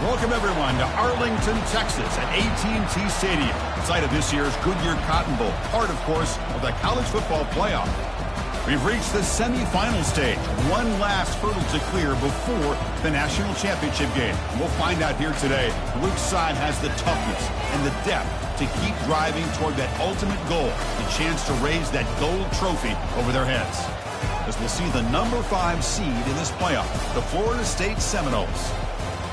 Welcome, everyone, to Arlington, Texas at AT&T Stadium, site of this year's Goodyear Cotton Bowl, part, of course, of the college football playoff. We've reached the semifinal stage, one last hurdle to clear before the national championship game. We'll find out here today which side has the toughness and the depth to keep driving toward that ultimate goal, the chance to raise that gold trophy over their heads. As we'll see the number 5 seed in this playoff, the Florida State Seminoles,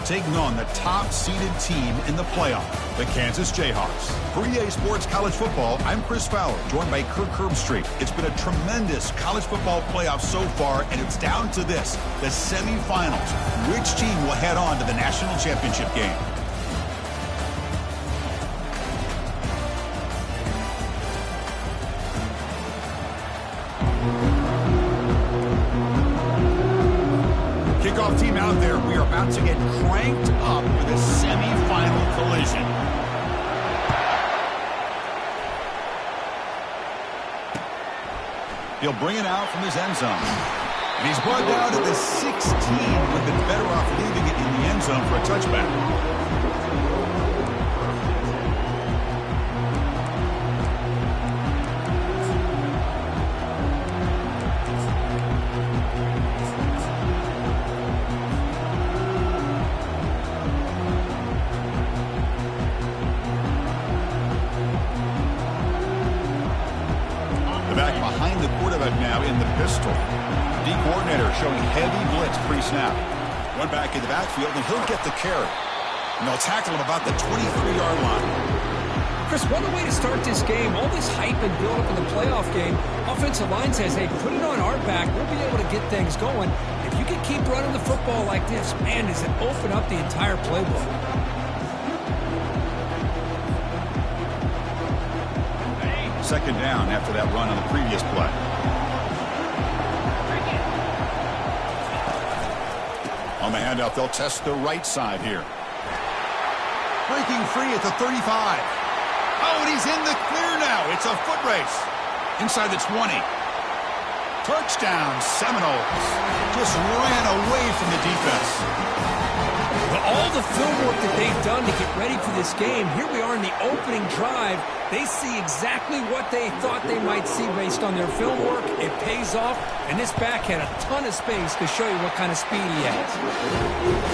taking on the top-seeded team in the playoff, the Kansas Jayhawks. For EA Sports College Football, I'm Chris Fowler, joined by Kirk Herbstreit. It's been a tremendous college football playoff so far, and it's down to this, the semifinals. Which team will head on to the national championship game? Kickoff team out there. We are about to get cranked up with a semifinal collision. He'll bring it out from his end zone. And he's brought down to the 16. Would have been better off leaving it in the end zone for a touchback. Showing heavy blitz pre-snap. One back in the backfield, and he'll get the carry. And they'll tackle him about the 23-yard line. Chris, what a way to start this game. All this hype and build-up in the playoff game. Offensive line says, hey, put it on our back. We'll be able to get things going. If you can keep running the football like this, man, does it open up the entire playbook. Second down after that run on the previous play. On the handoff, they'll test the right side here. Breaking free at the 35. Oh, and he's in the clear now. It's a foot race. Inside the 20. Touchdown, Seminoles. Just ran away from the defense. But all the film work that they've done to get ready for this game, here we are in the opening drive. They see exactly what they thought they might see based on their film work. It pays off, and this back had a ton of space to show you what kind of speed he has.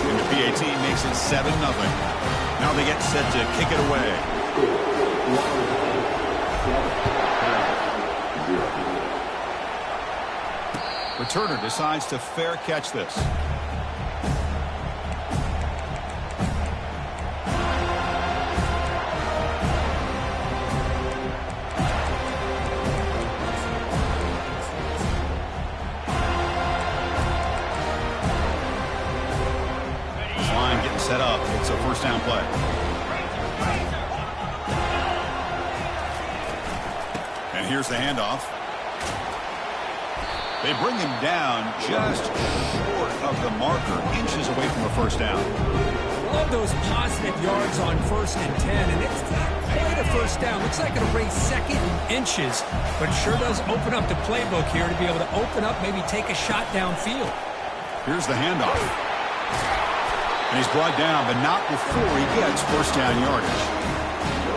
And the PAT makes it 7-0. Now they get set to kick it away. Returner decides to fair catch this. Set up. It's a first down play. And here's the handoff. They bring him down just short of the marker, inches away from a first down. Love those positive yards on 1st and 10, and it's not quite a first down. Looks like it'll raise second in inches, but it sure does open up the playbook here to be able to open up, maybe take a shot downfield. Here's the handoff. And he's brought down, but not before he gets first down yardage.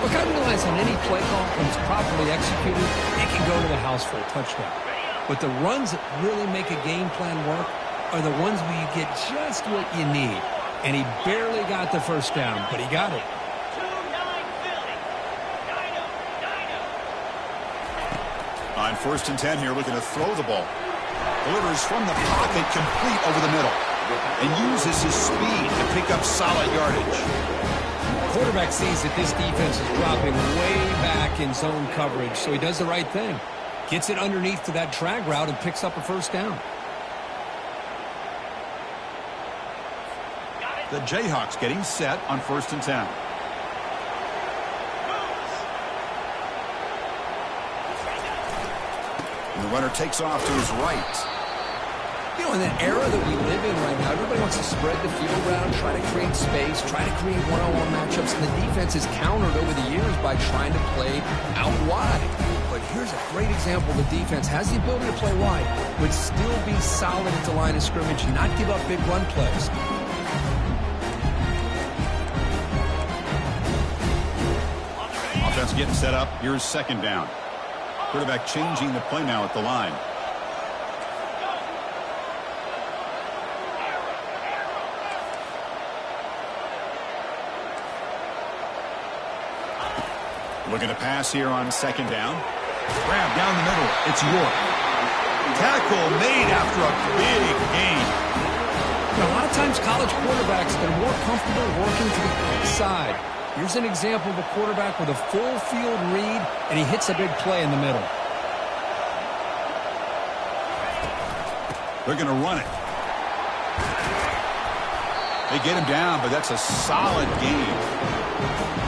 Look, I realize on any play call, when it's properly executed, it can go to the house for a touchdown. But the runs that really make a game plan work are the ones where you get just what you need. And he barely got the first down, but he got it. On 1st and 10 here, looking to throw the ball. Delivers from the pocket, complete over the middle. And uses his speed to pick up solid yardage. Quarterback sees that this defense is dropping way back in zone coverage, so he does the right thing. Gets it underneath to that drag route and picks up a first down. The Jayhawks getting set on 1st and 10. And the runner takes off to his right. You know, in that era that we live in right now, everybody wants to spread the field around, try to create space, try to create one-on-one matchups, and the defense is countered over the years by trying to play out wide. But here's a great example. The defense has the ability to play wide, but still be solid at the line of scrimmage and not give up big run plays. Offense getting set up. Here's second down. Quarterback changing the play now at the line. Looking to pass here on second down. Grab down the middle. It's York. Tackle made after a big gain. A lot of times college quarterbacks, they're more comfortable working to the outside. Here's an example of a quarterback with a full field read, and he hits a big play in the middle. They're going to run it. They get him down, but that's a solid gain.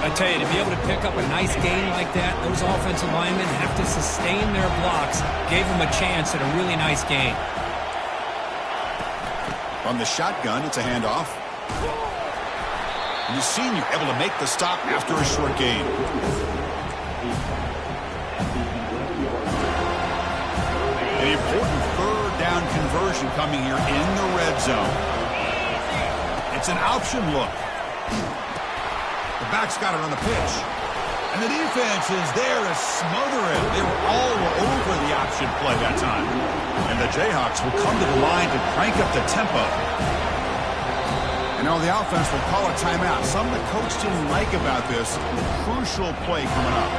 I tell you, to be able to pick up a nice gain like that, those offensive linemen have to sustain their blocks. Gave them a chance at a really nice gain. From the shotgun, it's a handoff. And the senior able to make the stop after a short gain. An important third down conversion coming here in the red zone. It's an option look. The back's got it on the pitch. And the defense is there to smother it. They were all over the option play that time. And the Jayhawks will come to the line to crank up the tempo. And now the offense will call a timeout. Something the coach didn't like about this. Crucial play coming up.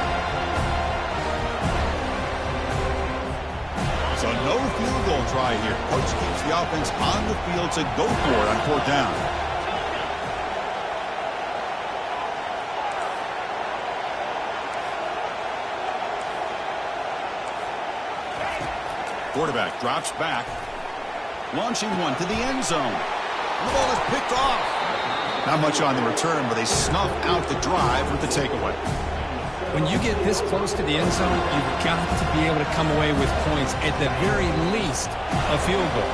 So no field goal try here. Coach keeps the offense on the field to go for it on fourth down. Quarterback drops back. Launching one to the end zone. The ball is picked off. Not much on the return, but they snuff out the drive with the takeaway. When you get this close to the end zone, you've got to be able to come away with points, at the very least, a field goal.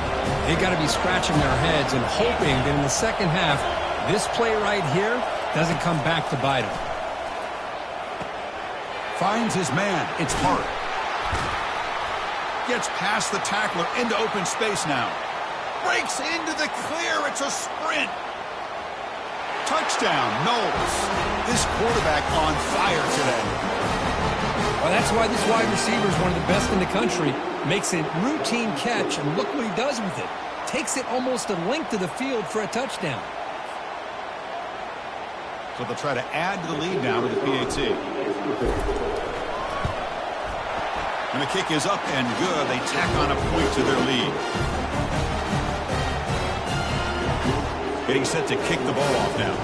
They've got to be scratching their heads and hoping that in the second half, this play right here doesn't come back to bite them. Finds his man. It's Hart. Gets past the tackler into open space now. Breaks into the clear. It's a sprint. Touchdown, Knowles. This quarterback on fire today. Well, that's why this wide receiver is one of the best in the country. Makes a routine catch, and look what he does with it. Takes it almost a length of the field for a touchdown. So they'll try to add to the lead now with the PAT. And the kick is up and good. They tack on a point to their lead. Getting set to kick the ball off now.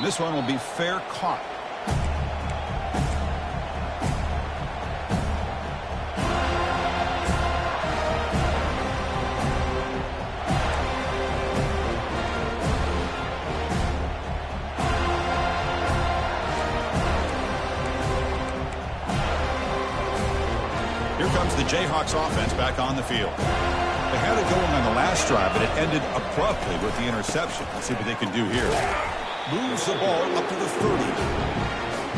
This one will be fair caught. Here comes the Jayhawks offense back on the field. They had it going on the last drive, but it ended abruptly with the interception. Let's see what they can do here. Moves the ball up to the 30.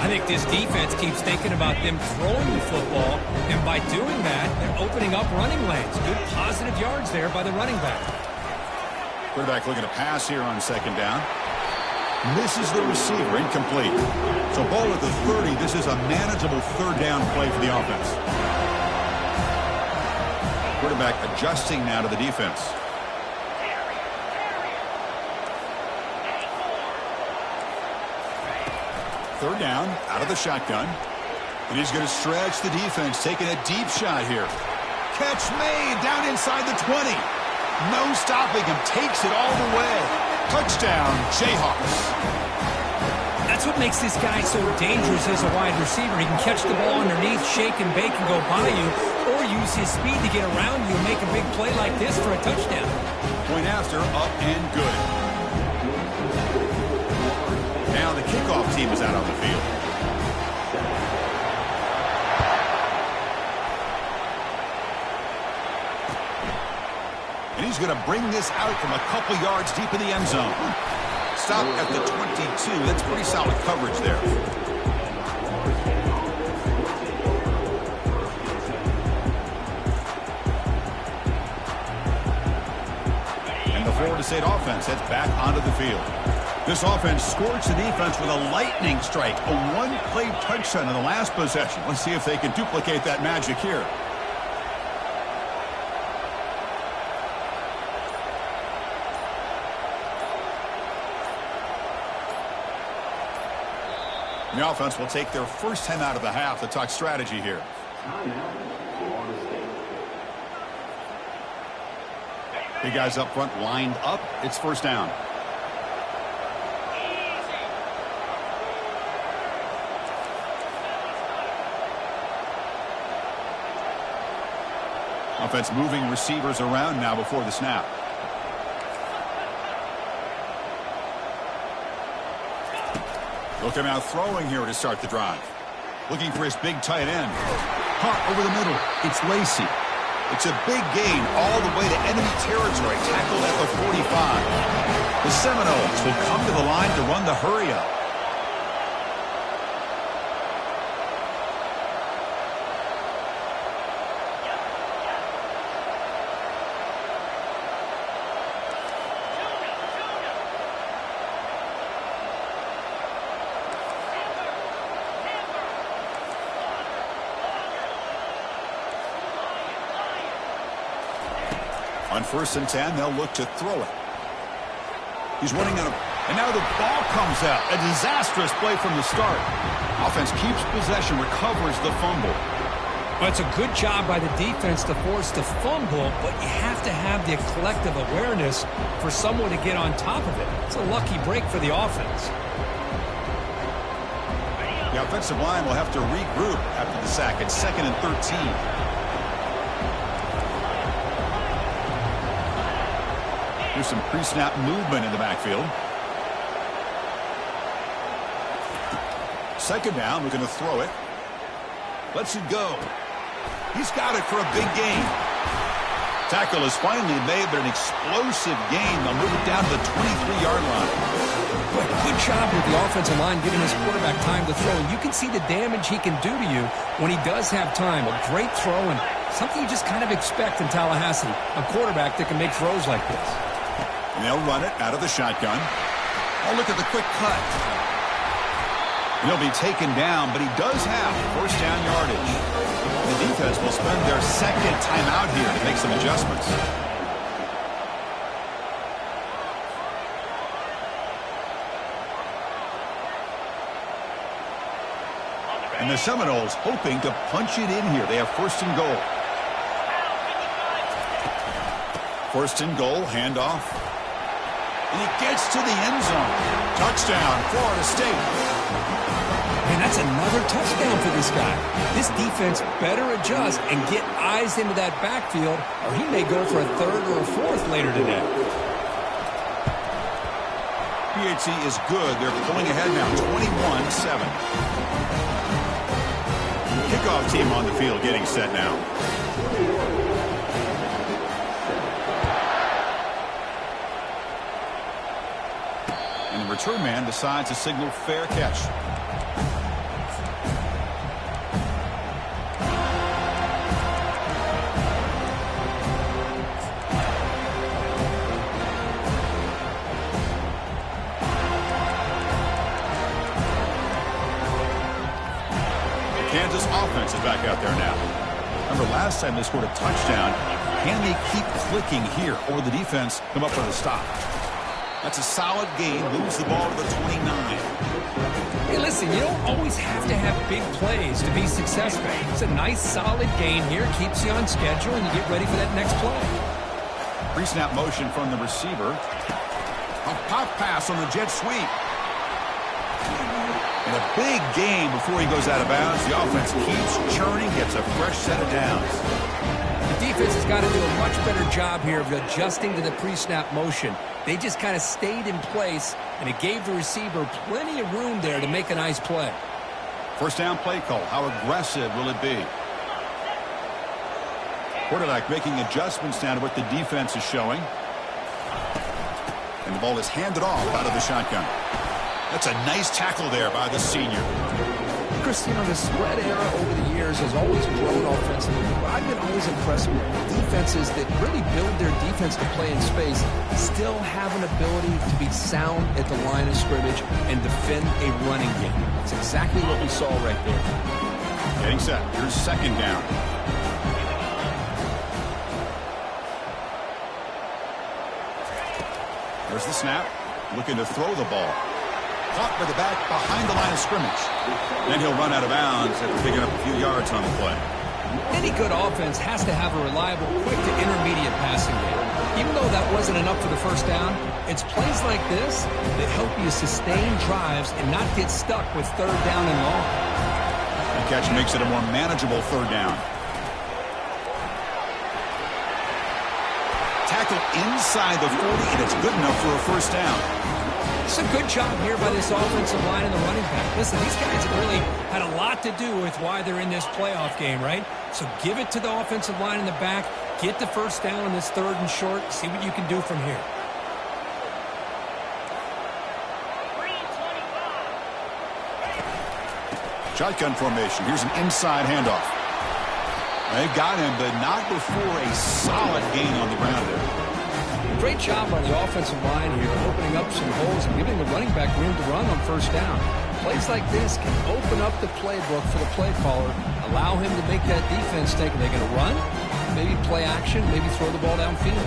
I think this defense keeps thinking about them throwing the football, and by doing that, they're opening up running lanes. Good positive yards there by the running back. Quarterback looking to pass here on second down. Misses the receiver, incomplete. So ball at the 30. This is a manageable third down play for the offense. Quarterback adjusting now to the defense. Third down, out of the shotgun. And he's going to stretch the defense, taking a deep shot here. Catch made down inside the 20. No stopping him, takes it all the way. Touchdown, Jayhawks. That's what makes this guy so dangerous as a wide receiver. He can catch the ball underneath, shake and bake and go by you, or use his speed to get around you and make a big play like this for a touchdown. Point after, up and good. Now the kickoff team is out on the field. And he's going to bring this out from a couple yards deep in the end zone. Stop at the 22. That's pretty solid coverage there. And the Florida State offense heads back onto the field. This offense scorched the defense with a lightning strike, a one-play touchdown in the last possession. Let's see if they can duplicate that magic here. The offense will take their first time out of the half to talk strategy here. Big guys up front lined up. It's first down. Offense moving receivers around now before the snap. Look him out throwing here to start the drive. Looking for his big tight end. Hunt over the middle. It's Lacey. It's a big gain all the way to enemy territory. Tackled at the 45. The Seminoles will come to the line to run the hurry up. On 1st and 10, they'll look to throw it. He's running out of... And now the ball comes out. A disastrous play from the start. Offense keeps possession, recovers the fumble. Well, it's a good job by the defense to force the fumble, but you have to have the collective awareness for someone to get on top of it. It's a lucky break for the offense. The offensive line will have to regroup after the sack. It's 2nd and 13. Here's some pre-snap movement in the backfield. 2nd down, we're going to throw it. Lets it go. He's got it for a big gain. Tackle is finally made, but an explosive gain. They'll move it down to the 23-yard line. Good job with the offensive line giving his quarterback time to throw. And you can see the damage he can do to you when he does have time. A great throw and something you just kind of expect in Tallahassee. A quarterback that can make throws like this. And they'll run it out of the shotgun. Oh, look at the quick cut. And he'll be taken down, but he does have first down yardage. The defense will spend their 2nd timeout here to make some adjustments. And the Seminoles hoping to punch it in here. They have 1st and goal. 1st and goal, handoff. And he gets to the end zone. Touchdown, Florida State. Man, that's another touchdown for this guy. This defense better adjust and get eyes into that backfield, or he may go for a 3rd or a 4th later today. PHC is good. They're pulling ahead now, 21-7. Kickoff team on the field getting set now. And the return man decides to signal fair catch. The Kansas offense is back out there now. Remember last time they scored a touchdown. Can they keep clicking here, or the defense come up with a stop? That's a solid gain. Moves the ball to the 29. Hey, listen, you don't always have to have big plays to be successful. It's a nice, solid gain here. Keeps you on schedule, and you get ready for that next play. Pre-snap motion from the receiver. A pop pass on the jet sweep. And a big gain before he goes out of bounds. The offense keeps churning, gets a fresh set of downs. The defense has got to do a much better job here of adjusting to the pre-snap motion. They just kind of stayed in place, and it gave the receiver plenty of room there to make a nice play. First down play call. How aggressive will it be? Quarterback making adjustments now to what the defense is showing. And the ball is handed off out of the shotgun. That's a nice tackle there by the senior. Chris, you know, the spread era over the years has always grown offensively, but I've been always impressed with defenses that really build their defense to play in space, still have an ability to be sound at the line of scrimmage and defend a running game. That's exactly what we saw right there. Getting set. Here's second down. There's the snap. Looking to throw the ball. Caught by the back behind the line of scrimmage. Then he'll run out of bounds after picking up a few yards on the play. Any good offense has to have a reliable, quick to intermediate passing game. Even though that wasn't enough for the first down, it's plays like this that help you sustain drives and not get stuck with third down and long. The catch makes it a more manageable third down. Tackle inside the 40, and it's good enough for a first down. It's a good job here by this offensive line and the running back. Listen, these guys have really had a lot to do with why they're in this playoff game, right? So give it to the offensive line in the back. Get the first down on this third and short. See what you can do from here. Shotgun formation. Here's an inside handoff. They've got him, but not before a solid gain on the ground there. Great job by the offensive line here, opening up some holes and giving the running back room to run on first down. Plays like this can open up the playbook for the play caller, allow him to make that defense take. Are they going to run? Maybe play action, maybe throw the ball downfield.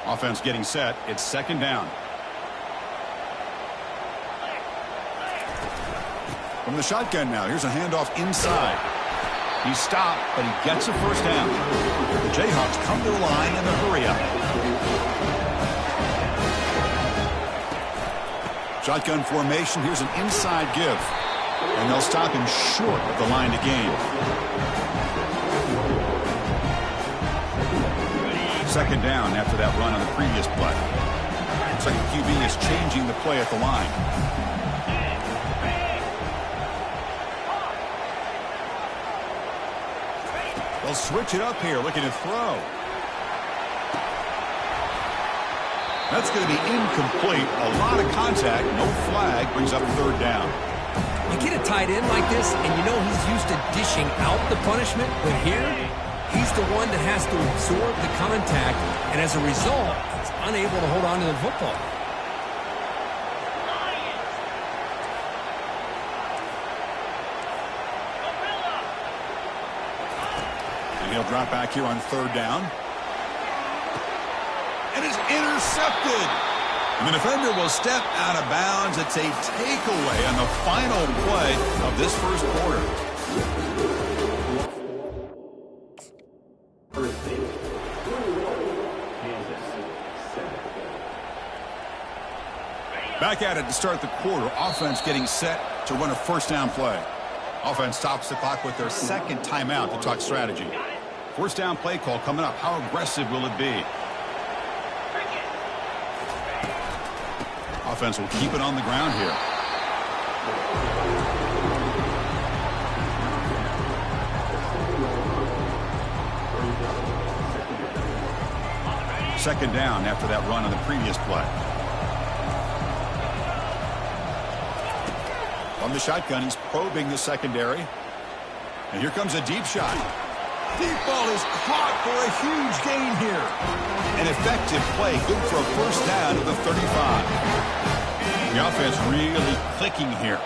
Offense getting set. It's second down. From the shotgun now, here's a handoff inside. He's stopped, but he gets a first down. The Jayhawks come to the line in the hurry up. Shotgun formation, here's an inside give. And they'll stop him short of the line to gain. Second down after that run on the previous play. Looks like the QB is changing the play at the line. They'll switch it up here, looking to throw. That's going to be incomplete. A lot of contact, no flag, brings up third down. You get a tight end like this, and you know he's used to dishing out the punishment, but here, he's the one that has to absorb the contact, and as a result, he's unable to hold on to the football. He'll drop back here on third down. And is intercepted. And the defender will step out of bounds. It's a takeaway on the final play of this first quarter. Back at it to start the quarter. Offense getting set to run a first down play. Offense stops the clock with their second timeout to talk strategy. First down play call coming up. How aggressive will it be? Offense will keep it on the ground here. Second down after that run on the previous play. On the shotgun, he's probing the secondary. And here comes a deep shot. Deep ball is caught for a huge gain here. An effective play, good for a first down to the 35. The offense really clicking here.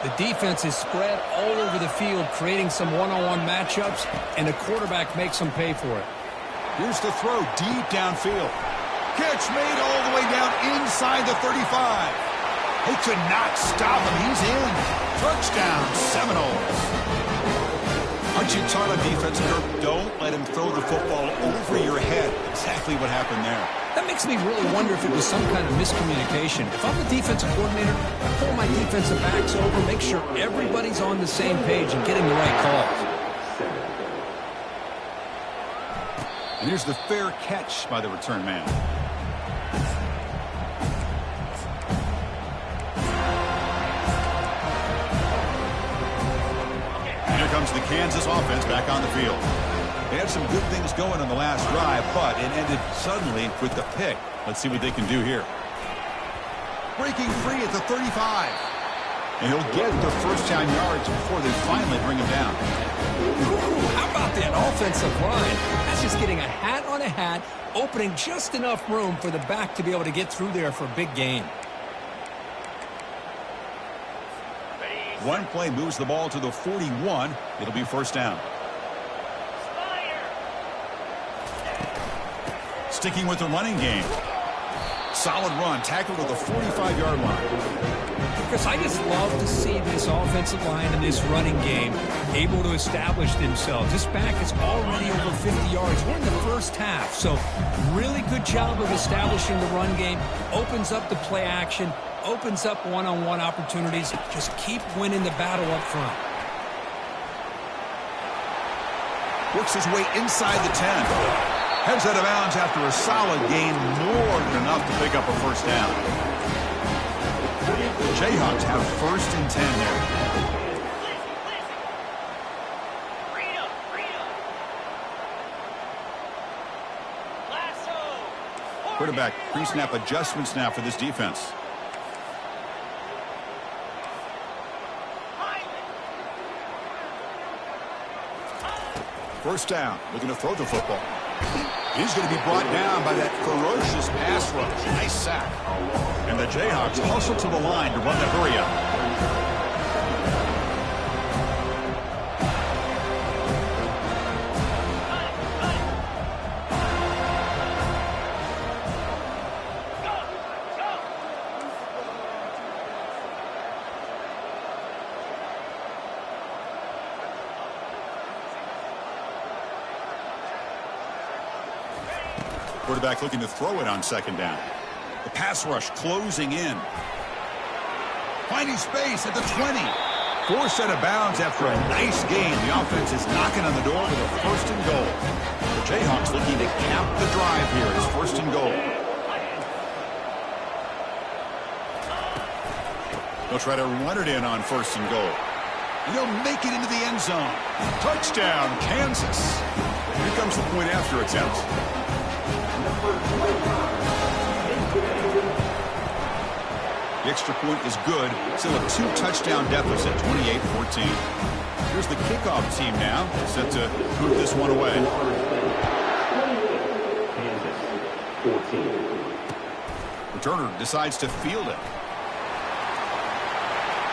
The defense is spread all over the field, creating some one-on-one matchups, and the quarterback makes them pay for it. Here's the throw deep downfield. Catch made all the way down inside the 35. They could not stop him. He's in. Touchdown, Seminoles. Aren't you taught on defense, Kirk? Don't let him throw the football over your head. Exactly what happened there. That makes me really wonder if it was some kind of miscommunication. If I'm the defensive coordinator, I pull my defensive backs over, make sure everybody's on the same page and getting the right calls. And here's the fair catch by the return man. Kansas offense back on the field. They had some good things going on the last drive, but it ended suddenly with the pick. Let's see what they can do here. Breaking free at the 35. And he'll get the first down yards before they finally bring him down. Ooh, how about that offensive line? That's just getting a hat on a hat, opening just enough room for the back to be able to get through there for a big gain. One play moves the ball to the 41. It'll be first down. Sticking with the running game. Solid run, tackled at the 45-yard line. Chris, I just love to see this offensive line and this running game able to establish themselves. This back is already over 50 yards. We're in the first half, so really good job of establishing the run game. Opens up the play action, opens up one-on-one opportunities. Just keep winning the battle up front. Works his way inside the 10. Heads out of bounds after a solid gain, more than enough to pick up a first down. The Jayhawks have first and 10 there. Quarterback pre-snap adjustments now for this defense. First down, looking to throw the football. He's going to be brought down by that ferocious pass rush. Nice sack. And the Jayhawks hustle to the line to run the hurry up. Quarterback looking to throw it on second down. The pass rush closing in. Finding space at the 20. Forced out of bounds after a nice gain. The offense is knocking on the door with a first and goal. The Jayhawks looking to cap the drive here. It's first and goal. They'll try to run it in on first and goal. And they'll make it into the end zone. Touchdown, Kansas. Here comes the point after attempt. The extra point is good. Still a 2-touchdown deficit, 28-14. Here's the kickoff team now, set to move this one away. Returner decides to field it.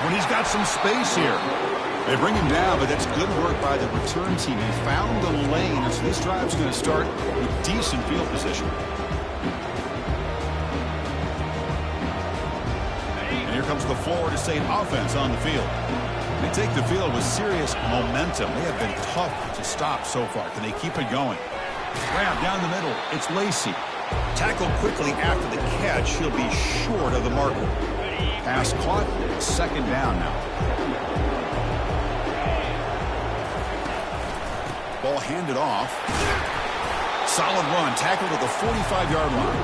When he's got some space here. They bring him down, but that's good work by the return team. He found the lane, and so this drive's going to start with decent field position. And here comes the Florida State offense on the field. They take the field with serious momentum. They have been tough to stop so far. Can they keep it going? Grab down the middle. It's Lacey. Tackled quickly after the catch. He'll be short of the marker. Pass caught. Second down now. Ball handed off. Solid run. Tackled at the 45-yard line.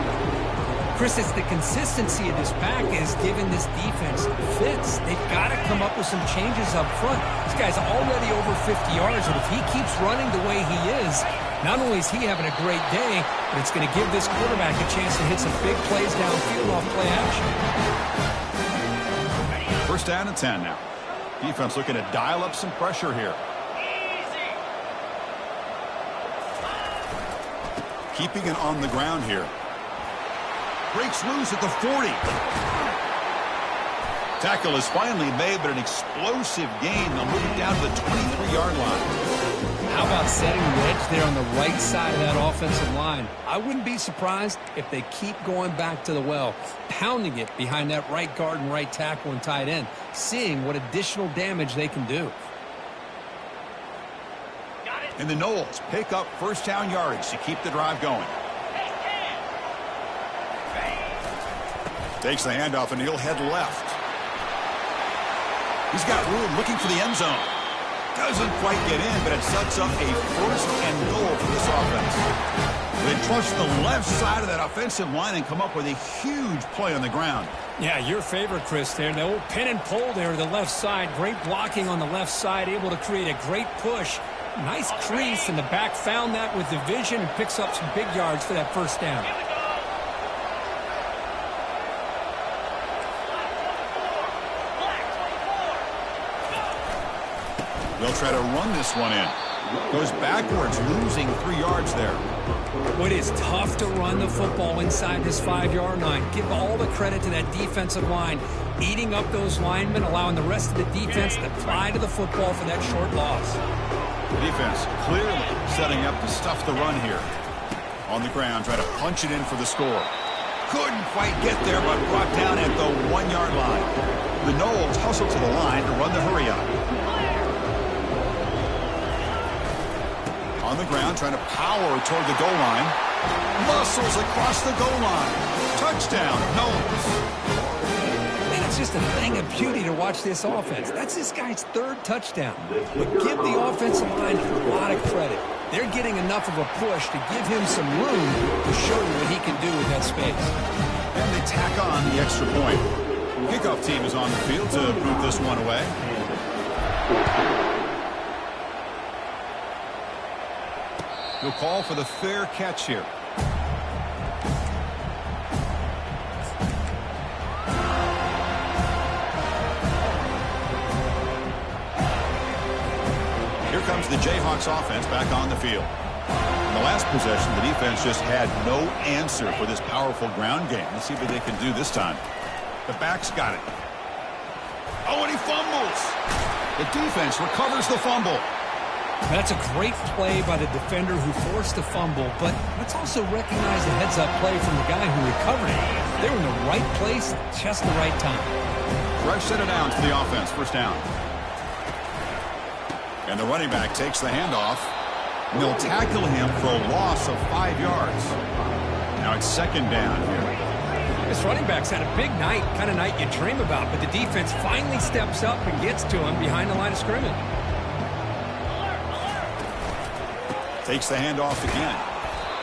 Chris, it's the consistency of this back is giving this defense fits. They've got to come up with some changes up front. This guy's already over 50 yards, and if he keeps running the way he is, not only is he having a great day, but it's going to give this quarterback a chance to hit some big plays downfield off play action. First down and 10 now. Defense looking to dial up some pressure here. Keeping it on the ground here. Breaks loose at the 40. Tackle is finally made, but an explosive gain. They'll move it down to the 23-yard line. How about setting the edge there on the right side of that offensive line? I wouldn't be surprised if they keep going back to the well, pounding it behind that right guard and right tackle and tight end, seeing what additional damage they can do. And the Noles pick up first down yards to keep the drive going. Takes the handoff, and he'll head left. He's got room looking for the end zone. Doesn't quite get in, but it sets up a first and goal for this offense. They trust the left side of that offensive line and come up with a huge play on the ground. Yeah, your favorite, Chris, there. The old pin and pull there to the left side. Great blocking on the left side, able to create a great push. Nice crease, and the back found that with the vision and picks up some big yards for that first down. They'll try to run this one in. Goes backwards, losing 3 yards there. It is tough to run the football inside this 5-yard line. Give all the credit to that defensive line, eating up those linemen, allowing the rest of the defense to fly to the football for that short loss. The defense clearly setting up to stuff the run here. On the ground, try to punch it in for the score. Couldn't quite get there, but brought down at the 1-yard line. The Noles hustle to the line to run the hurry up. On the ground, trying to power toward the goal line. Muscles across the goal line. Touchdown, Noles. Man, it's just a thing of beauty to watch this offense. That's this guy's 3rd touchdown. But give the offensive line a lot of credit. They're getting enough of a push to give him some room to show you what he can do with that space. And they tack on the extra point. Kickoff team is on the field to move this one away. He'll call for the fair catch here. Here comes the Jayhawks offense back on the field. In the last possession, the defense just had no answer for this powerful ground game. Let's see what they can do this time. The back's got it. Oh, and he fumbles. The defense recovers the fumble. That's a great play by the defender who forced the fumble, but let's also recognize the heads-up play from the guy who recovered it. They were in the right place at just the right time. Fresh set of downs for the offense. First down. And the running back takes the handoff. And they'll tackle him for a loss of 5 yards. Now it's 2nd down here. This running back's had a big night, kind of night you dream about, but the defense finally steps up and gets to him behind the line of scrimmage. Takes the handoff again.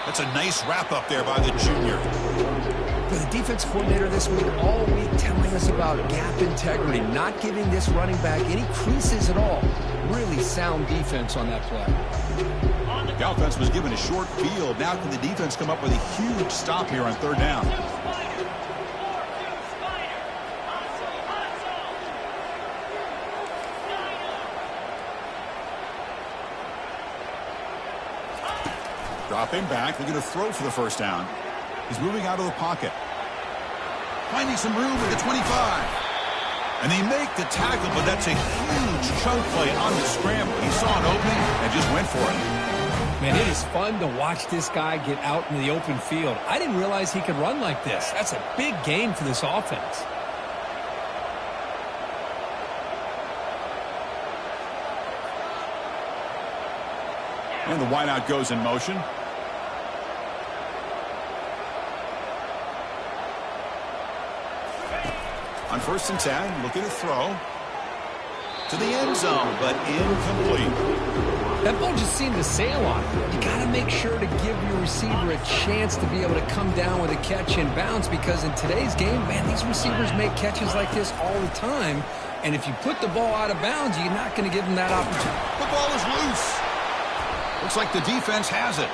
That's a nice wrap up there by the junior. The defense coordinator this week, all week, telling us about gap integrity, not giving this running back any creases at all. Really sound defense on that play. The offense was given a short field. Now can the defense come up with a huge stop here on 3rd down? Dropping back, looking to throw for the first down. He's moving out of the pocket. Finding some room at the 25. And they make the tackle, but that's a huge chunk play on the scramble. He saw an opening and just went for it. Man, it is fun to watch this guy get out in the open field. I didn't realize he could run like this. That's a big game for this offense. And the wideout goes in motion. On 1st and 10, looking to throw to the end zone, but incomplete. That ball just seemed to sail on it. You got to make sure to give your receiver a chance to be able to come down with a catch and bounce, because in today's game, man, these receivers make catches like this all the time. And if you put the ball out of bounds, you're not going to give them that opportunity. The ball is loose. Looks like the defense has it.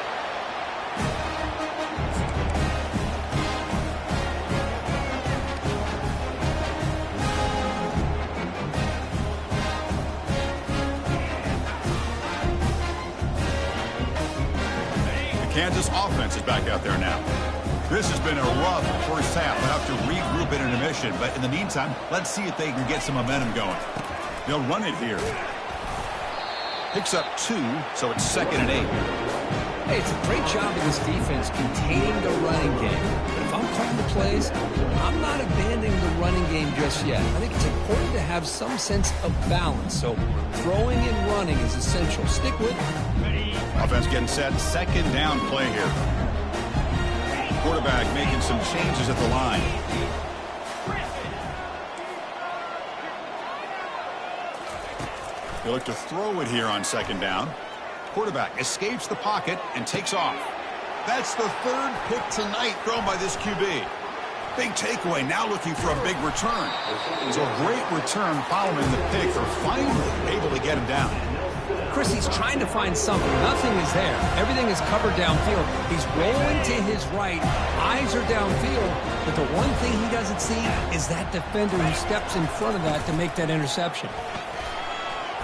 The Kansas offense is back out there now. This has been a rough first half. They'll have to regroup in intermission, but in the meantime, let's see if they can get some momentum going. They'll run it here. Picks up 2, so it's 2nd and 8. Hey, it's a great job of this defense containing the running game. But if I'm calling the plays, I'm not abandoning the running game just yet. I think it's important to have some sense of balance. So throwing and running is essential. Stick with it. Offense getting set. 2nd down play here. Quarterback making some changes at the line. They look to throw it here on second down. Quarterback escapes the pocket and takes off. That's the third pick tonight thrown by this QB. Big takeaway, now looking for a big return. So a great return following the pick for finally able to get him down. Chris, he's trying to find something. Nothing is there. Everything is covered downfield. He's rolling to his right. Eyes are downfield. But the one thing he doesn't see is that defender who steps in front of that to make that interception.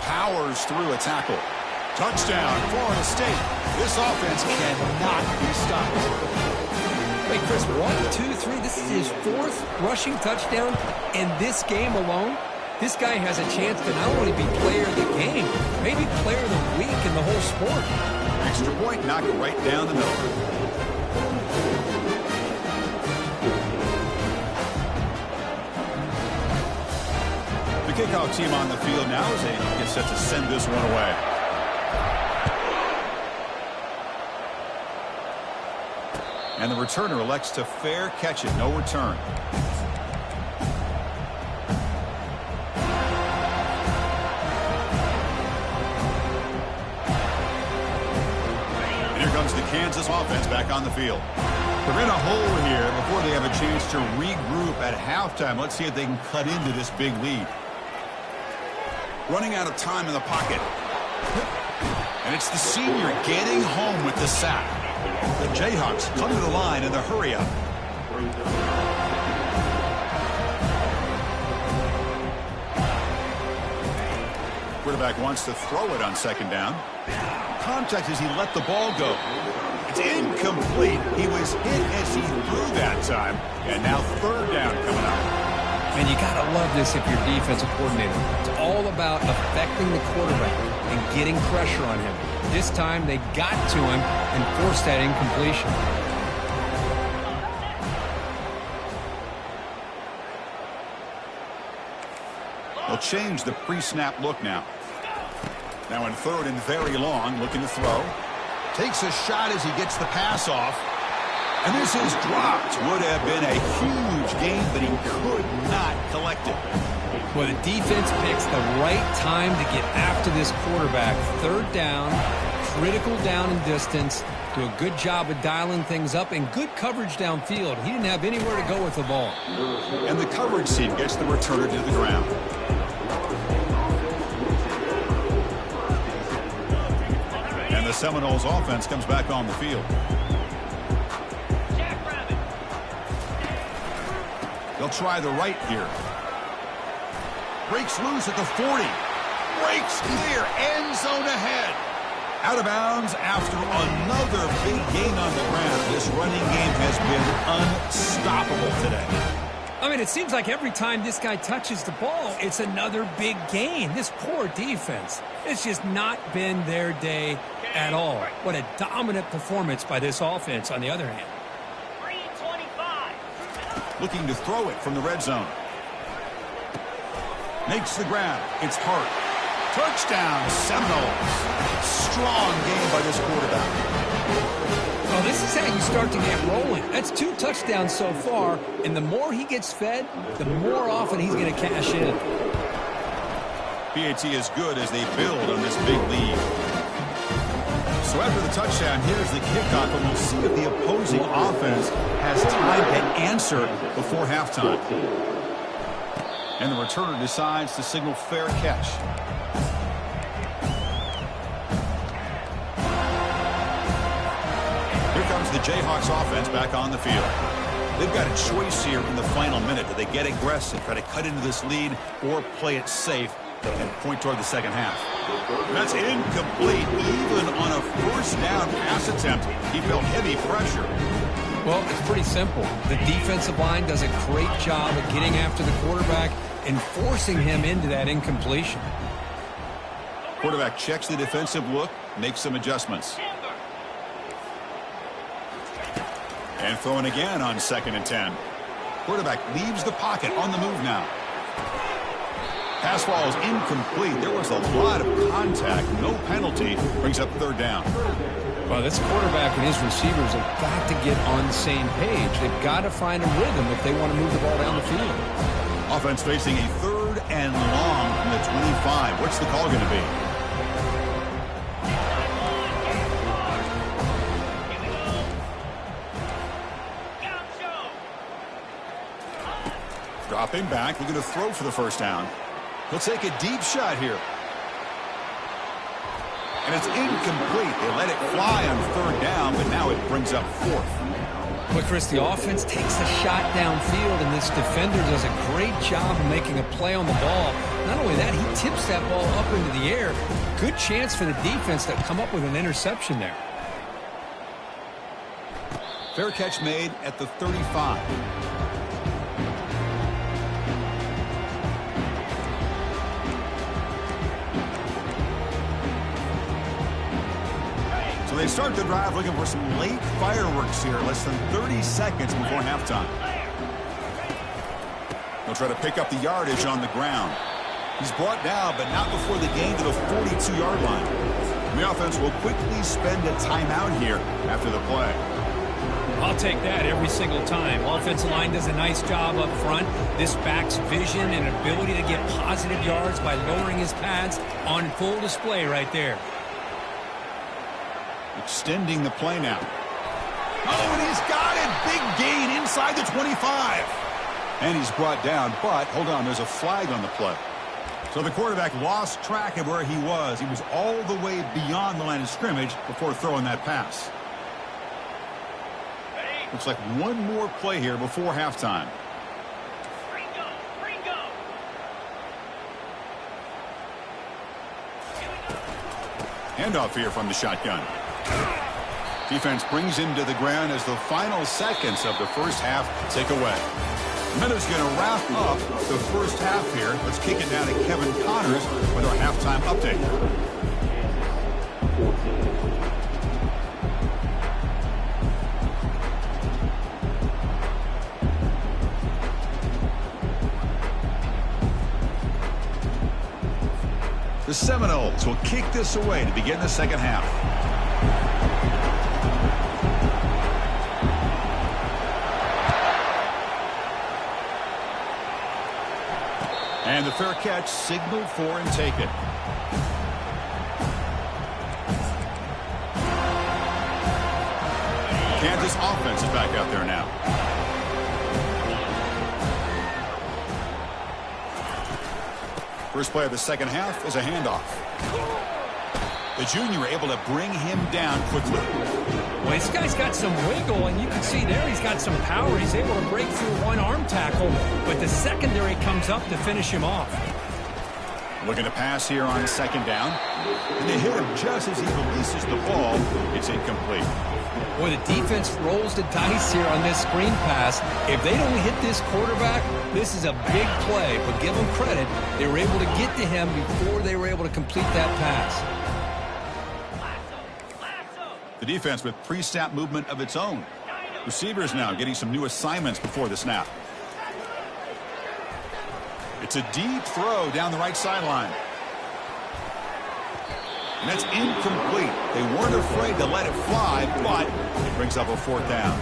Powers through a tackle. Touchdown, Florida State. This offense cannot be stopped. Wait, Chris, 1, 2, 3. This is his fourth rushing touchdown in this game alone. This guy has a chance to not only be player of the game, maybe player of the week in the whole sport. Extra point, knock it right down the middle. The kickoff team on the field now as they get set to send this one away. And the returner elects to fair catch it, no return. And here comes the Kansas offense back on the field. They're in a hole here before they have a chance to regroup at halftime. Let's see if they can cut into this big lead. Running out of time in the pocket. And it's the senior getting home with the sack. The Jayhawks come to the line in the hurry-up. Quarterback wants to throw it on second down. Contact as he let the ball go. It's incomplete. He was hit as he threw that time. And now third down coming up. And you got to love this if you're defensive coordinator. It's all about affecting the quarterback and getting pressure on him. This time they got to him and forced that incompletion. They'll change the pre-snap look now. Now in third and very long, looking to throw. Takes a shot as he gets the pass off. And this is dropped. Would have been a huge gain, but he could not collect it. Well, the defense picks the right time to get after this quarterback. Third down, critical down and distance. Do a good job of dialing things up and good coverage downfield. He didn't have anywhere to go with the ball. And the coverage team gets the returner to the ground. And the Seminoles offense comes back on the field. They'll try the right here. Breaks loose at the 40. Breaks clear. End zone ahead. Out of bounds after another big gain on the ground. This running game has been unstoppable today. I mean, it seems like every time this guy touches the ball, it's another big gain. This poor defense, it's just not been their day at all. What a dominant performance by this offense on the other hand. Looking to throw it from the red zone. Makes the grab. It's Hart. Touchdown, Seminoles. Strong game by this quarterback. Well, this is how you start to get rolling. That's 2 touchdowns so far, and the more he gets fed, the more often he's going to cash in. PAT is good as they build on this big lead. So after the touchdown, here's the kickoff, and we'll see if the opposing offense has time to answer before halftime. And the returner decides to signal fair catch. Here comes the Jayhawks offense back on the field. They've got a choice here in the final minute. Do they get aggressive, try to cut into this lead, or play it safe and point toward the second half? That's incomplete. Even on a first down pass attempt, he felt heavy pressure. Well, it's pretty simple. The defensive line does a great job of getting after the quarterback and forcing him into that incompletion. Quarterback checks the defensive look, makes some adjustments. And throwing again on 2nd and 10. Quarterback leaves the pocket on the move now. Pass ball is incomplete. There was a lot of contact. No penalty. Brings up third down. Well, this quarterback and his receivers have got to get on the same page. They've got to find a rhythm if they want to move the ball down the field. Offense facing a 3rd and long from the 25. What's the call going to be? Dropping back, looking to throw for the first down. He'll take a deep shot here. And it's incomplete. They let it fly on third down, but now it brings up fourth. But Chris, the offense takes a shot downfield, and this defender does a great job of making a play on the ball. Not only that, he tips that ball up into the air. Good chance for the defense to come up with an interception there. Fair catch made at the 35. So they start the drive looking for some late fireworks here, less than 30 seconds before halftime. They'll try to pick up the yardage on the ground. He's brought down, but not before the gain to the 42-yard line. The offense will quickly spend a timeout here after the play. I'll take that every single time. Offensive line does a nice job up front. This back's vision and ability to get positive yards by lowering his pads on full display right there. Extending the play now. Oh, and he's got it. Big gain inside the 25. And he's brought down, but hold on, there's a flag on the play. So the quarterback lost track of where he was. He was all the way beyond the line of scrimmage before throwing that pass. Looks like one more play here before halftime. Handoff here from the shotgun. Defense brings him to the ground as the final seconds of the first half tick away. Minutes going to wrap up the first half here. Let's kick it down to Kevin Connors with our halftime update. The Seminoles will kick this away to begin the second half. And the fair catch signaled for and taken. Kansas offense is back out there now. First play of the second half is a handoff. The junior able to bring him down quickly. Well, this guy's got some wiggle, and you can see there he's got some power. He's able to break through one arm tackle, but the secondary comes up to finish him off. Looking to pass here on second down. And they hit him just as he releases the ball. It's incomplete. Boy, the defense rolls the dice here on this screen pass. If they don't hit this quarterback, this is a big play. But give them credit, they were able to get to him before they were able to complete that pass. The defense with pre-snap movement of its own. Receivers now getting some new assignments before the snap. It's a deep throw down the right sideline. And that's incomplete. They weren't afraid to let it fly, but it brings up a fourth down.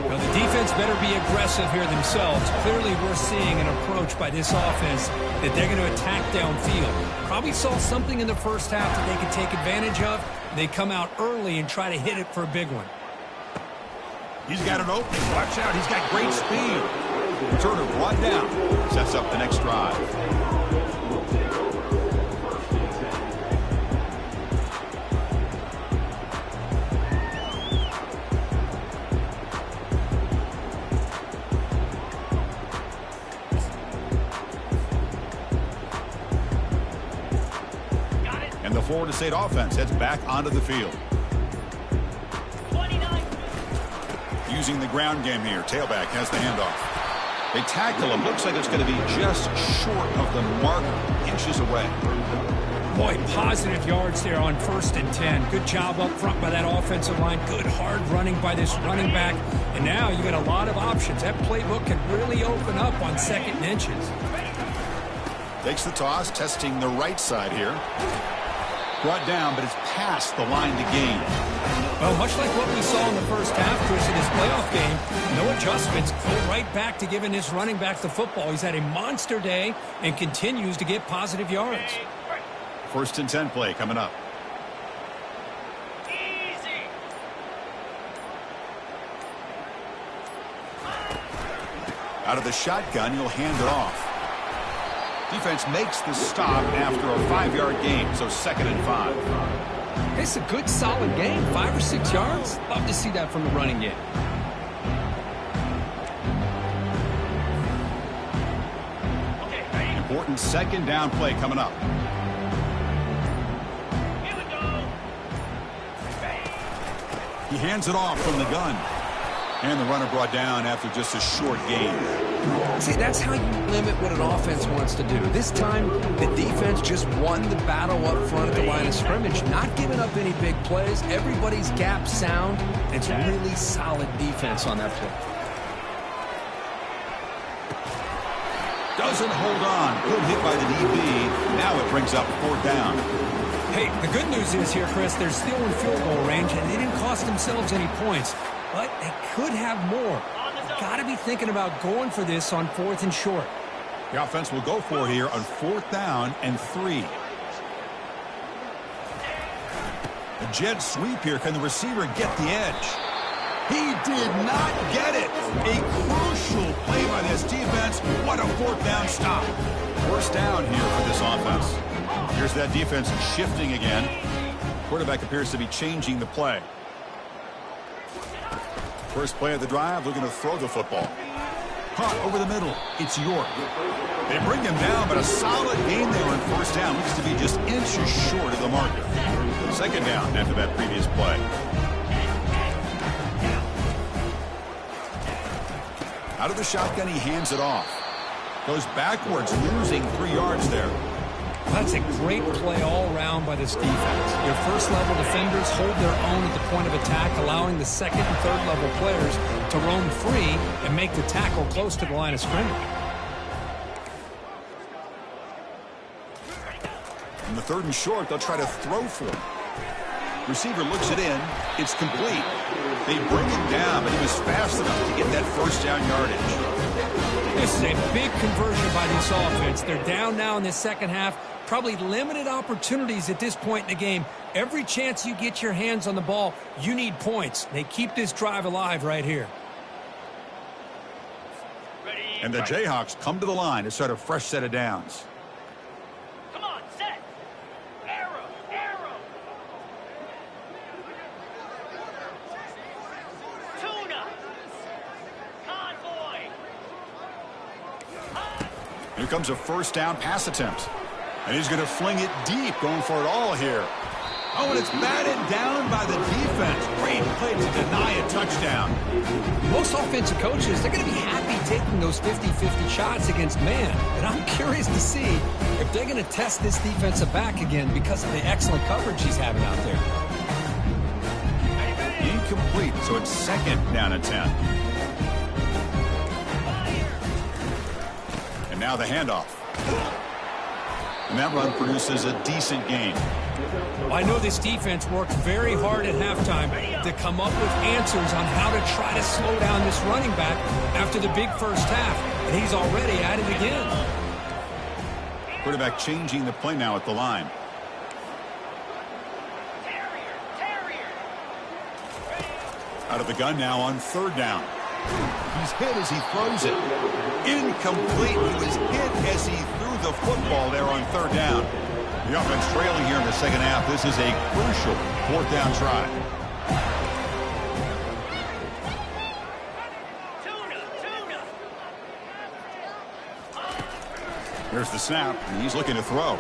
Well, the defense better be aggressive here themselves. Clearly, we're seeing an approach by this offense that they're going to attack downfield. Probably saw something in the first half that they could take advantage of. They come out early and try to hit it for a big one. He's got an opening. Watch out. He's got great speed. Returner brought down. Sets up the next drive. And the Florida State offense heads back onto the field. 29. Using the ground game here. Tailback has the handoff. They tackle him. Looks like it's going to be just short of the mark, inches away. Boy, positive yards there on 1st and 10. Good job up front by that offensive line. Good hard running by this running back. And now you got a lot of options. That playbook can really open up on 2nd and inches. Takes the toss, testing the right side here. brought down, but it's past the line to gain. Well, much like what we saw in the first half, Chris, in his playoff game, no adjustments. Go right back to giving his running back the football. He's had a monster day and continues to get positive yards. 1st and 10 play coming up. Out of the shotgun, he'll hand it off. Defense makes the stop after a 5-yard gain, so 2nd and 5. It's a good, solid game. 5 or 6 yards. Love to see that from the running game. Important 2nd down play coming up. He hands it off from the gun. And the runner brought down after just a short gain. See, that's how you limit what an offense wants to do. This time, the defense just won the battle up front at the line of scrimmage, not giving up any big plays. Everybody's gap sound. It's really solid defense on that play. Doesn't hold on. Good hit by the DB. Now it brings up 4th down. Hey, the good news is here, Chris, they're still in field goal range, and they didn't cost themselves any points. But they could have more. Got to be thinking about going for this on 4th and short. The offense will go for it here on 4th down and 3. A jet sweep here. Can the receiver get the edge? He did not get it. A crucial play by this defense. What a 4th down stop. 1st down here for this offense. Here's that defense shifting again. Quarterback appears to be changing the play. First play of the drive, looking to throw the football. Caught over the middle. It's York. They bring him down, but a solid gain there on 1st down. Looks to be just inches short of the marker. 2nd down after that previous play. Out of the shotgun, he hands it off. Goes backwards, losing 3 yards there. That's a great play all around by this defense. Your first-level defenders hold their own at the point of attack, allowing the 2nd and 3rd level players to roam free and make the tackle close to the line of scrimmage. In the 3rd and short, they'll try to throw for it. Receiver looks it in. It's complete. They bring him down, but he was fast enough to get that 1st down yardage. This is a big conversion by this offense. They're down now in the 2nd half. Probably limited opportunities at this point in the game. Every chance you get your hands on the ball, you need points. They keep this drive alive right here. And the Jayhawks come to the line to start a fresh set of downs. Come on, set. Arrow, arrow. Tuna. Convoy. Here comes a 1st down pass attempt. And he's going to fling it deep, going for it all here. Oh, and it's batted down by the defense. Great play to deny a touchdown. Most offensive coaches, they're going to be happy taking those 50-50 shots against man. And I'm curious to see if they're going to test this defensive back again because of the excellent coverage he's having out there. Incomplete, so it's 2nd down and 10. And now the handoff. And that run produces a decent gain. I know this defense worked very hard at halftime to come up with answers on how to try to slow down this running back after the big first half. And he's already at it again. Quarterback changing the play now at the line. Out of the gun now on 3rd down. He's hit as he throws it. Incomplete. He was hit as he threw the football there on 3rd down. The offense trailing here in the 2nd half. This is a crucial 4th down try. Here's the snap, and he's looking to throw.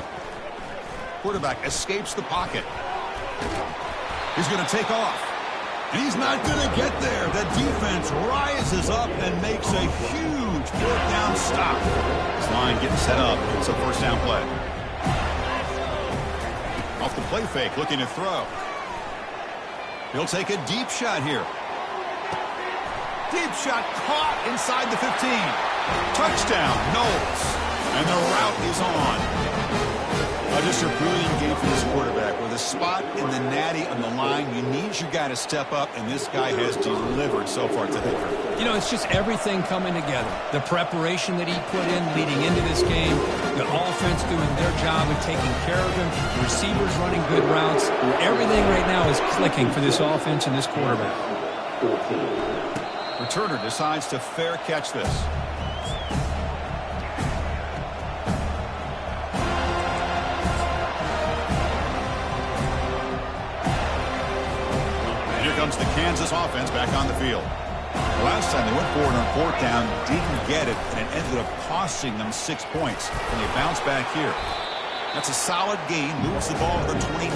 Quarterback escapes the pocket. He's going to take off. And he's not going to get there. The defense rises up and makes a huge 4th down stop. This line getting set up. It's a 1st down play. Off the play fake, looking to throw. He'll take a deep shot here. Deep shot caught inside the 15. Touchdown, Knowles. And the route is on. Just a brilliant game for this quarterback. With a spot in the natty on the line, you need your guy to step up, and this guy has delivered so far today. You know, it's just everything coming together. The preparation that he put in leading into this game, the offense doing their job of taking care of him, the receivers running good routes. Everything right now is clicking for this offense and this quarterback. Returner decides to fair catch this. Comes the Kansas offense back on the field. Last time they went forward on fourth down, didn't get it, and it ended up costing them 6 points. And they bounce back here. That's a solid gain, moves the ball to the 29.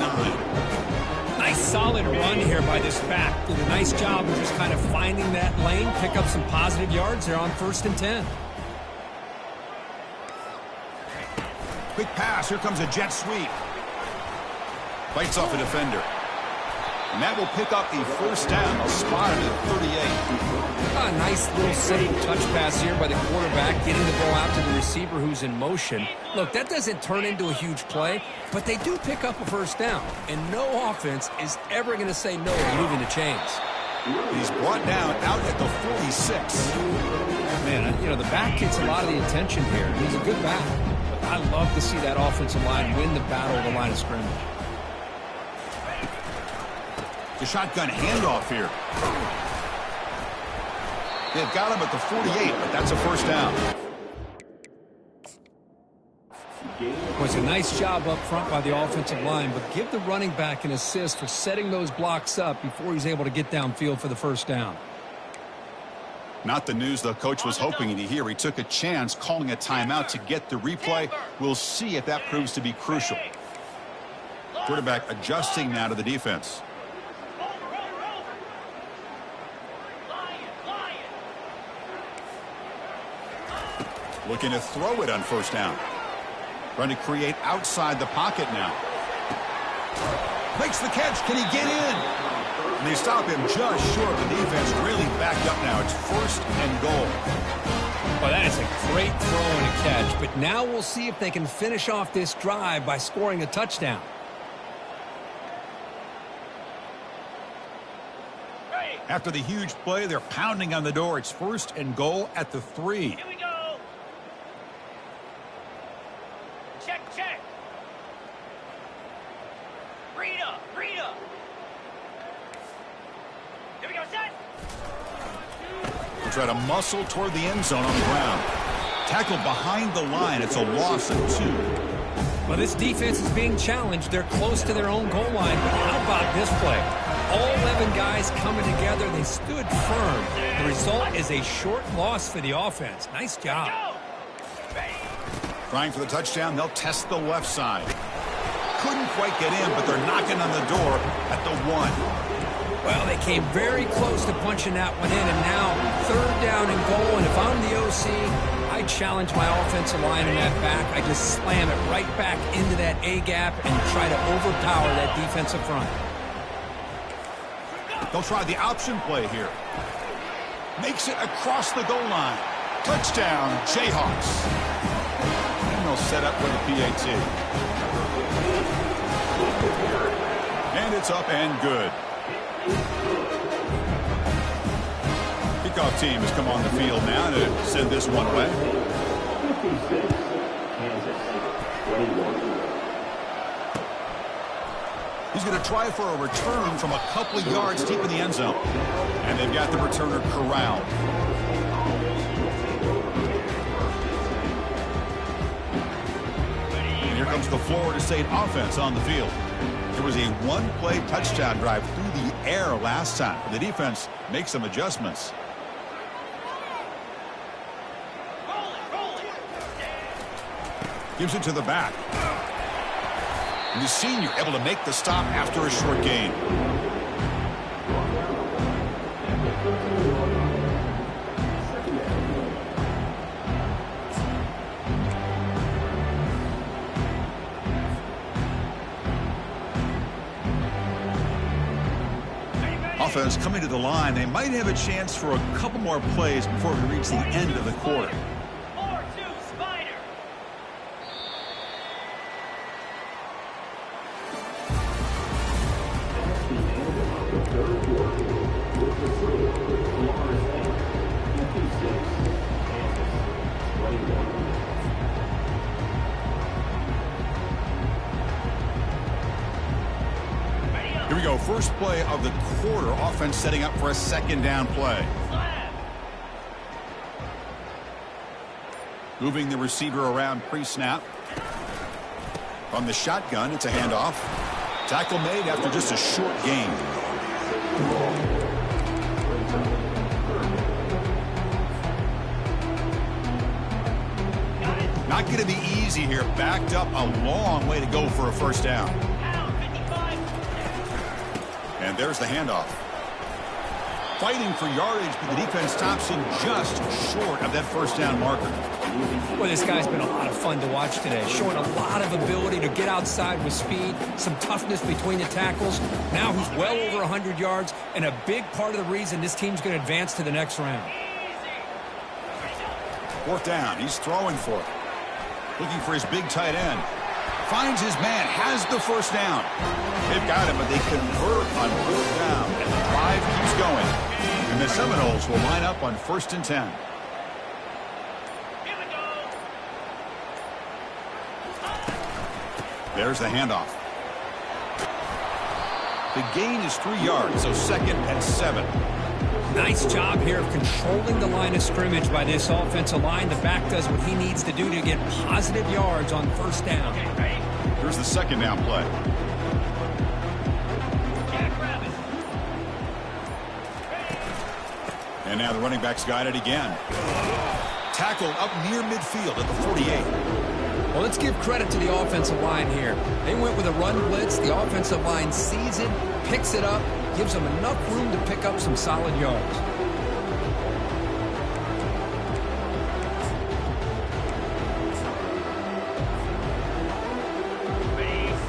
Nice solid run here by this back. Did a nice job of just kind of finding that lane, pick up some positive yards there on 1st and 10. Quick pass, here comes a jet sweep. Bites off a defender. And that will pick up the first down, spotted at 38. A nice little safe touch pass here by the quarterback, getting the ball out to the receiver who's in motion. Look, that doesn't turn into a huge play, but they do pick up a first down. And no offense is ever going to say no to moving the chains. He's brought down out at the 46. Man, you know, the back gets a lot of the attention here. He's a good back. But I love to see that offensive line win the battle of the line of scrimmage. The shotgun handoff here. They've got him at the 48, but that's a first down. Was a nice job up front by the offensive line, but give the running back an assist for setting those blocks up before he's able to get downfield for the first down. Not the news the coach was hoping to hear. He took a chance calling a timeout to get the replay. We'll see if that proves to be crucial. Quarterback adjusting now to the defense. Looking to throw it on first down. Trying to create outside the pocket now. Makes the catch. Can he get in? And they stop him just short. The defense really backed up now. It's 1st and goal. Well, that is a great throw and a catch. But now we'll see if they can finish off this drive by scoring a touchdown. After the huge play, they're pounding on the door. It's 1st and goal at the 3. Here we go. Check. Rita. Here we go, set. They try to muscle toward the end zone on the ground. Tackled behind the line. It's a loss of 2. Well, this defense is being challenged. They're close to their own goal line. But how about this play? All 11 guys coming together. They stood firm. The result is a short loss for the offense. Nice job. Trying for the touchdown. They'll test the left side. Couldn't quite get in, but they're knocking on the door at the 1. Well, they came very close to punching that one in, and now 3rd down and goal. And if I'm the OC, I challenge my offensive line in that back. I just slam it right back into that A-gap and try to overpower that defensive front. They'll try the option play here. Makes it across the goal line. Touchdown, Jayhawks. And they'll set up for the PAT. And it's up and good. Kickoff team has come on the field now to send this one away. 56, Kansas, 21. He's going to try for a return from a couple of yards deep in the end zone. And they've got the returner corralled. And here comes the Florida State offense on the field. There was a one-play touchdown drive through the air last time. The defense makes some adjustments. Gives it to the back. And the senior able to make the stop after a short gain. Offense coming to the line. They might have a chance for a couple more plays before we reach the end of the quarter. Third quarter. With the score, Florida State 56, Kansas 21. Here we go. First play of the quarter. Offense setting up for a second down play. Moving the receiver around pre-snap. From the shotgun, it's a handoff. Tackle made after just a short gain. Not going to be easy here. Backed up a long way to go for a first down. And there's the handoff. Fighting for yardage, but the defense stops him just short of that first down marker. Well, this guy's been a lot of fun to watch today, showing a lot of ability to get outside with speed, some toughness between the tackles. Now he's well over 100 yards, and a big part of the reason this team's going to advance to the next round. Fourth down. He's throwing for it. Looking for his big tight end. Finds his man, has the first down. They've got him, but they convert on fourth down, and the drive keeps going. And the Seminoles will line up on 1st and 10. There's the handoff. The gain is 3 yards, so 2nd and 7. Nice job here of controlling the line of scrimmage by this offensive line. The back does what he needs to do to get positive yards on first down. Here's the second down play. And now the running back's got it again. Tackled up near midfield at the 48. Well, let's give credit to the offensive line here. They went with a run blitz. The offensive line sees it, picks it up, gives them enough room to pick up some solid yards.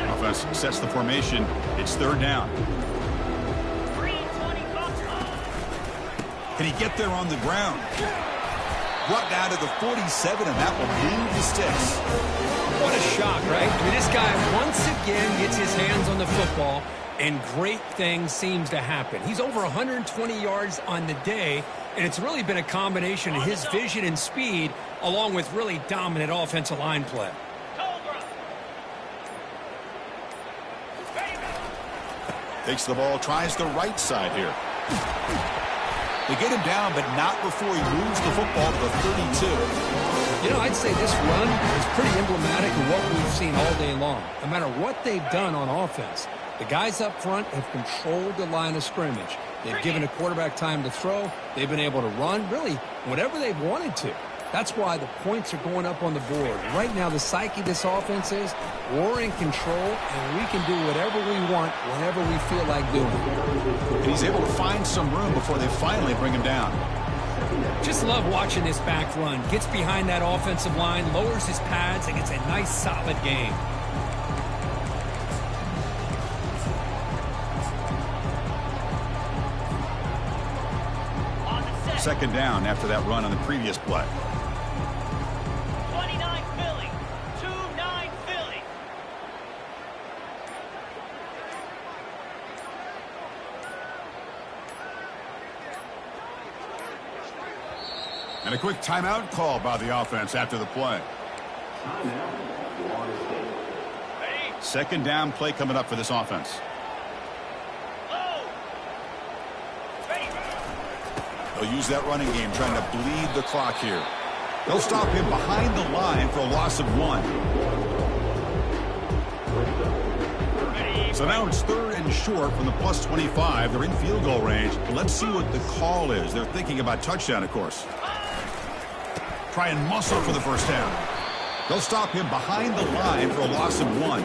Offense sets the formation. It's 3rd down. Can he get there on the ground? Brought down to the 47, and that will move the sticks. What a shock, right? I mean, this guy once again gets his hands on the football, and great things seems to happen. He's over 120 yards on the day, and it's really been a combination of his vision and speed along with really dominant offensive line play. Takes the ball, tries the right side here. They get him down, but not before he moves the football to the 32. You know, I'd say this run is pretty emblematic of what we've seen all day long. No matter what they've done on offense, the guys up front have controlled the line of scrimmage. They've given a quarterback time to throw. They've been able to run, really, whatever they've wanted to. That's why the points are going up on the board. Right now, the psyche of this offense is we're in control, and we can do whatever we want whenever we feel like doing it. And he's able to find some room before they finally bring him down. Just love watching this back run. Gets behind that offensive line, lowers his pads, and gets a nice, solid gain. Second down after that run on the previous play. 29 Philly. 2-9 Philly. And a quick timeout call by the offense after the play. Second down play coming up for this offense. They'll use that running game, trying to bleed the clock here. They'll stop him behind the line for a loss of 1. So now it's 3rd and short from the plus 25. They're in field goal range. Let's see what the call is. They're thinking about touchdown, of course. Try and muscle for the first down. They'll stop him behind the line for a loss of 1.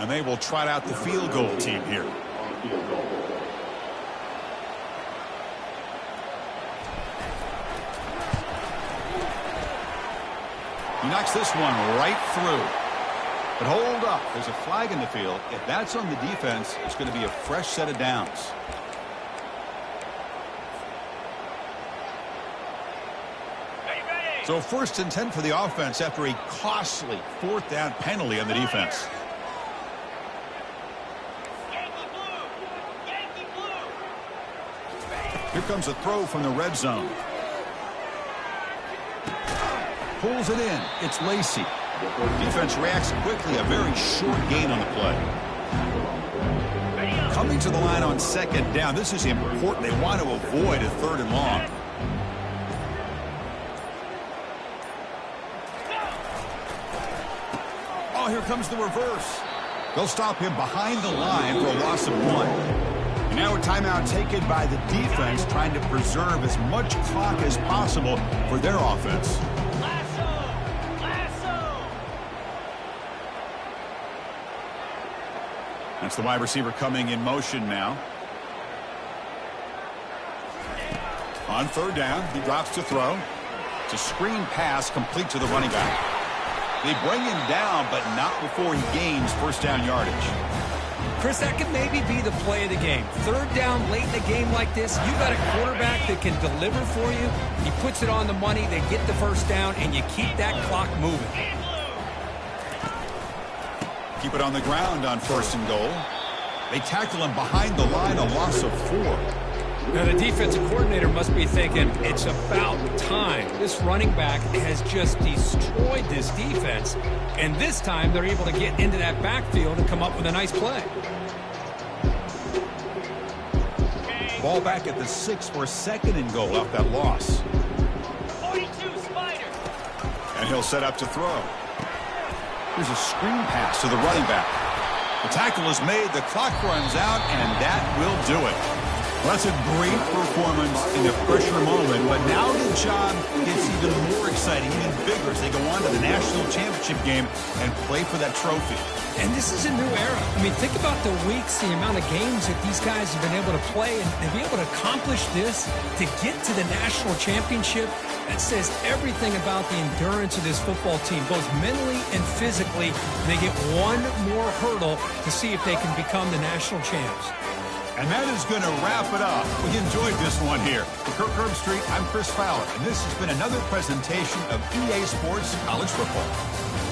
And they will trot out the field goal team here. He knocks this one right through. But hold up. There's a flag in the field. If that's on the defense, it's going to be a fresh set of downs. So 1st and 10 for the offense after a costly 4th down penalty on the defense. Here comes a throw from the red zone. Pulls it in. It's Lacy. Defense reacts quickly. A very short gain on the play. Coming to the line on 2nd down. This is important. They want to avoid a 3rd and long. Oh, here comes the reverse. They'll stop him behind the line for a loss of 1. And now a timeout taken by the defense, trying to preserve as much clock as possible for their offense. That's the wide receiver coming in motion now. On 3rd down, he drops to throw. It's a screen pass complete to the running back. They bring him down, but not before he gains 1st down yardage. Chris, that could maybe be the play of the game. 3rd down late in a game like this, you got a quarterback that can deliver for you. He puts it on the money, they get the 1st down, and you keep that clock moving. Keep it on the ground on 1st and goal. They tackle him behind the line, a loss of 4. Now, the defensive coordinator must be thinking, it's about time. This running back has just destroyed this defense, and this time they're able to get into that backfield and come up with a nice play. Ball back at the 6 for 2nd and goal off that loss. 42 Spider. And he'll set up to throw. Here's a screen pass to the running back. The tackle is made, the clock runs out, and that will do it. Well, that's a great performance in the pressure moment, but now the job gets even more exciting, even bigger as they go on to the national championship game and play for that trophy. And this is a new era. I mean, think about the weeks, the amount of games that these guys have been able to play, and to be able to accomplish this, to get to the national championship, that says everything about the endurance of this football team, both mentally and physically. They get one more hurdle to see if they can become the national champs. And that is going to wrap it up. We enjoyed this one here. For Kirk Herbstreit, I'm Chris Fowler, and this has been another presentation of EA Sports College Football.